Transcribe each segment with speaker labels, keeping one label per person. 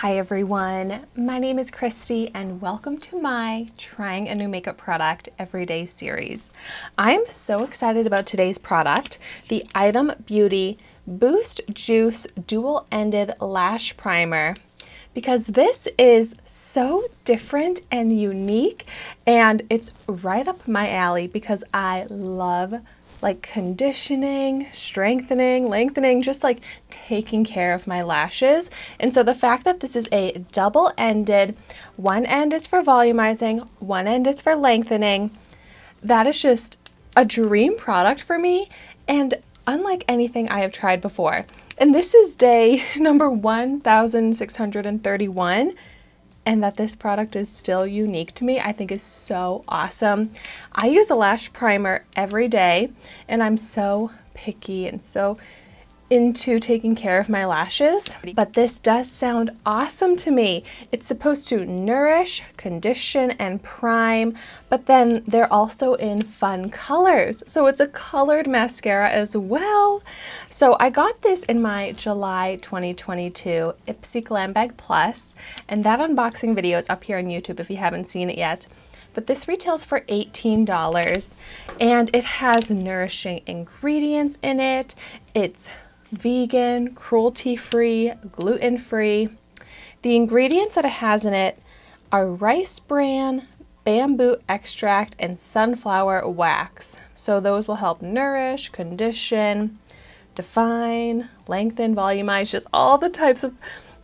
Speaker 1: Hi everyone, my name is Christy and welcome to my Trying a New Makeup Product Everyday series. I'm so excited about today's product, the Item Beauty Boost Juice Dual-Ended Lash Primer, because this is so different and unique and it's right up my alley because I love like conditioning, strengthening, lengthening, just like taking care of my lashes. And so the fact that this is a double-ended, one end is for volumizing, one end is for lengthening, that is just a dream product for me and unlike anything I have tried before. And this is day number 1631. And that this product is still unique to me, I think is so awesome. I use a lash primer every day, and I'm so picky and so into taking care of my lashes, but this does sound awesome to me. It's supposed to nourish, condition, and prime, but then they're also in fun colors. So it's a colored mascara as well. So I got this in my July 2022 Ipsy Glam Bag Plus, and that unboxing video is up here on YouTube if you haven't seen it yet. But this retails for $18, and it has nourishing ingredients in it. It's vegan, cruelty-free, gluten-free. The ingredients that it has in it are rice bran, bamboo extract, and sunflower wax. So those will help nourish, condition, define, lengthen, volumize, just all the types of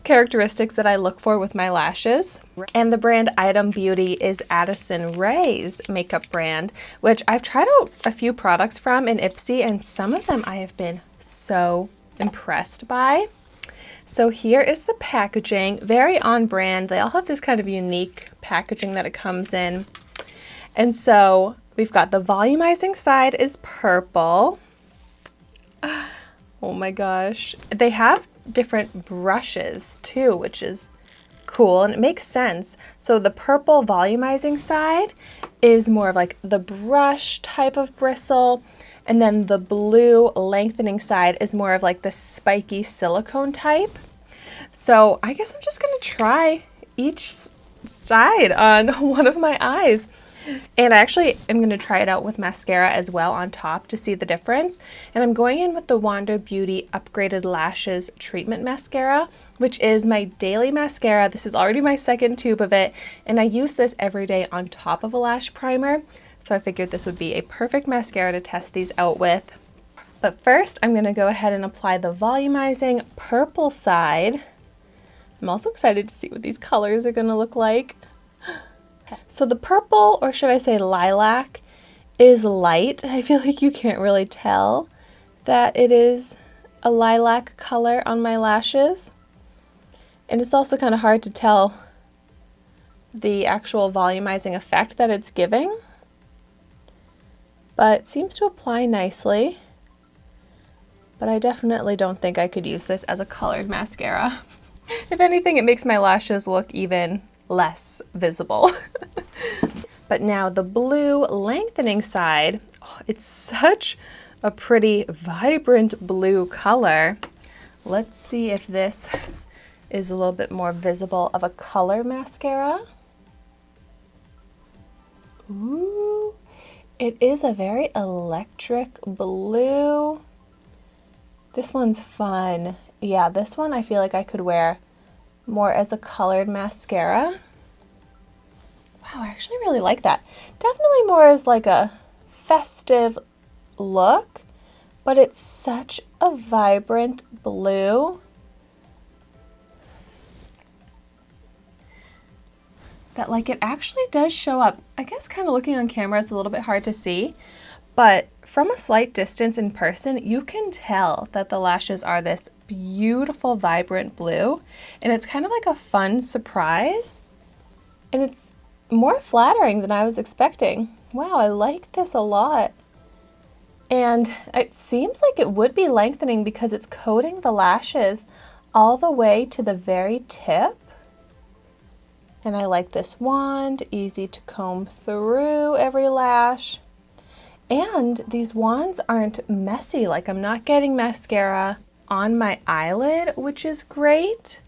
Speaker 1: characteristics that I look for with my lashes. And the brand Item Beauty is Addison Rae's makeup brand, which I've tried out a few products from in Ipsy, and some of them I have been so impressed by. So here is the packaging, very on brand. They all have this kind of unique packaging that it comes in. And so we've got the volumizing side is purple. Oh my gosh. They have different brushes too, which is cool and it makes sense. So the purple volumizing side is more of like the brush type of bristle, and then the blue lengthening side is more of like the spiky silicone type. So I guess I'm just gonna try each side on one of my eyes. And I actually am going to try it out with mascara as well on top to see the difference. And I'm going in with the Wander Beauty Upgraded Lashes Treatment Mascara, which is my daily mascara. This is already my second tube of it, and I use this every day on top of a lash primer. So I figured this would be a perfect mascara to test these out with. But first, I'm going to go ahead and apply the volumizing purple side. I'm also excited to see what these colors are going to look like. So the purple, or should I say lilac, is light. I feel like you can't really tell that it is a lilac color on my lashes. And it's also kind of hard to tell the actual volumizing effect that it's giving. But it seems to apply nicely. But I definitely don't think I could use this as a colored mascara. If anything, it makes my lashes look even less visible. But now the blue lengthening side, oh, it's such a pretty vibrant blue color. Let's see if this is a little bit more visible of a color mascara. Ooh, it is a very electric blue. This one's fun. Yeah, this one I feel like I could wear more as a colored mascara. Wow, I actually really like that. Definitely more as like a festive look, but it's such a vibrant blue that like it actually does show up. I guess kind of looking on camera it's a little bit hard to see, but from a slight distance in person you can tell that the lashes are this beautiful vibrant blue, and it's kind of like a fun surprise, and it's more flattering than I was expecting. Wow, I like this a lot. And it seems like it would be lengthening because it's coating the lashes all the way to the very tip. And I like this wand, easy to comb through every lash. And these wands aren't messy, like I'm not getting mascara on my eyelid, which is great.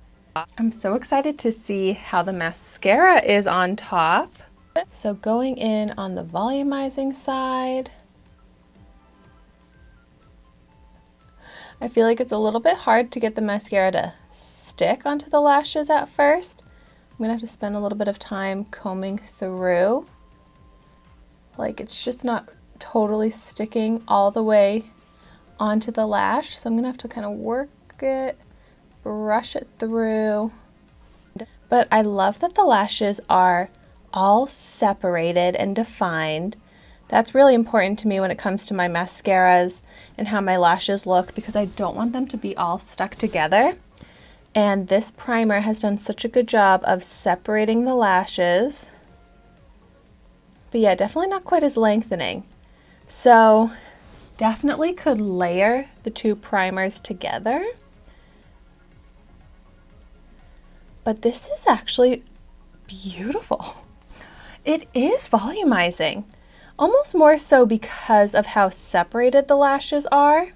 Speaker 1: I'm so excited to see how the mascara is on top. So going in on the volumizing side, I feel like it's a little bit hard to get the mascara to stick onto the lashes at first. I'm gonna have to spend a little bit of time combing through. Like it's just not totally sticking all the way onto the lash. So I'm gonna have to kind of work it, brush it through. But I love that the lashes are all separated and defined. That's really important to me when it comes to my mascaras and how my lashes look, because I don't want them to be all stuck together. And this primer has done such a good job of separating the lashes. But yeah, definitely not quite as lengthening. So definitely could layer the two primers together. But this is actually beautiful. It is volumizing, almost more so because of how separated the lashes are,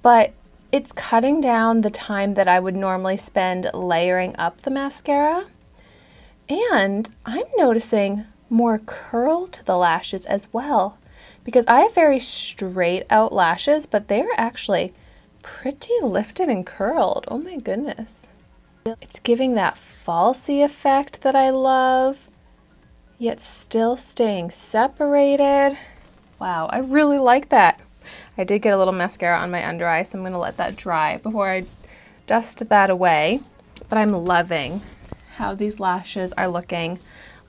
Speaker 1: but it's cutting down the time that I would normally spend layering up the mascara. And I'm noticing more curl to the lashes as well, because I have very straight out lashes, but they're actually pretty lifted and curled. Oh my goodness. It's giving that falsy effect that I love, yet still staying separated. Wow, I really like that. I did get a little mascara on my under eye, so I'm going to let that dry before I dust that away. But I'm loving how these lashes are looking.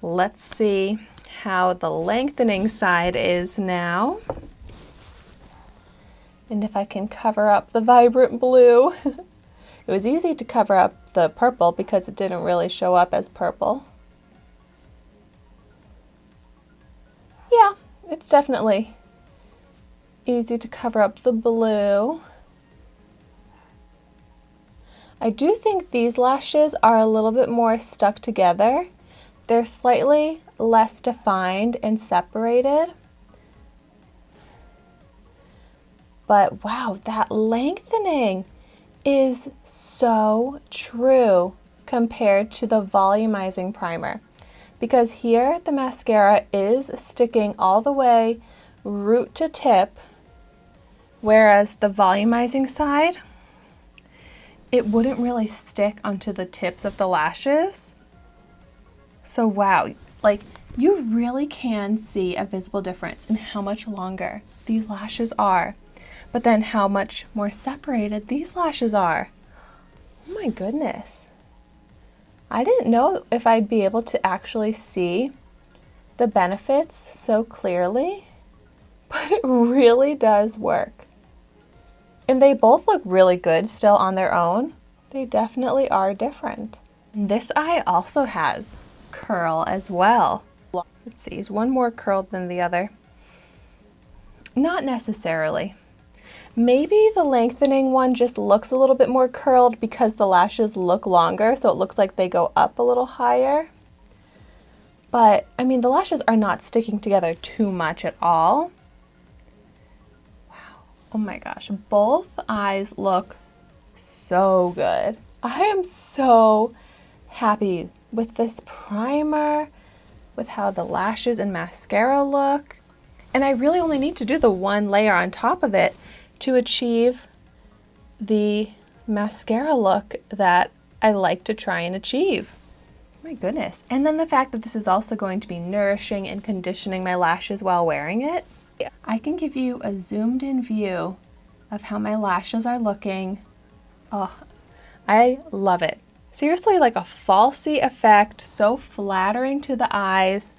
Speaker 1: Let's see how the lengthening side is now. And if I can cover up the vibrant blue. It was easy to cover up the purple because it didn't really show up as purple. Yeah, it's definitely easy to cover up the blue. I do think these lashes are a little bit more stuck together. They're slightly less defined and separated. But wow, that lengthening is so true compared to the volumizing primer, because here the mascara is sticking all the way root to tip, whereas the volumizing side, it wouldn't really stick onto the tips of the lashes. So wow, like you really can see a visible difference in how much longer these lashes are, but then how much more separated these lashes are. Oh my goodness. I didn't know if I'd be able to actually see the benefits so clearly, but it really does work. And they both look really good still on their own. They definitely are different. This eye also has curl as well. Let's see, is one more curled than the other? Not necessarily. Maybe the lengthening one just looks a little bit more curled because the lashes look longer, so it looks like they go up a little higher. But, I mean, the lashes are not sticking together too much at all. Wow. Oh my gosh. Both eyes look so good. I am so happy with this primer, with how the lashes and mascara look. And I really only need to do the one layer on top of it to achieve the mascara look that I like to try and achieve. My goodness. And then the fact that this is also going to be nourishing and conditioning my lashes while wearing it. I can give you a zoomed in view of how my lashes are looking. Oh, I love it. Seriously, like a falsy effect, so flattering to the eyes.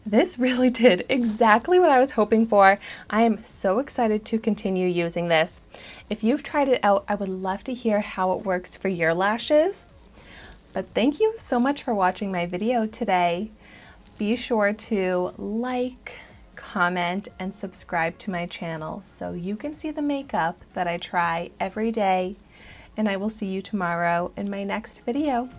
Speaker 1: This really did exactly what I was hoping for. I am so excited to continue using this. If you've tried it out, I would love to hear how it works for your lashes. But thank you so much for watching my video today. Be sure to like, comment, and subscribe to my channel so you can see the makeup that I try every day. And I will see you tomorrow in my next video.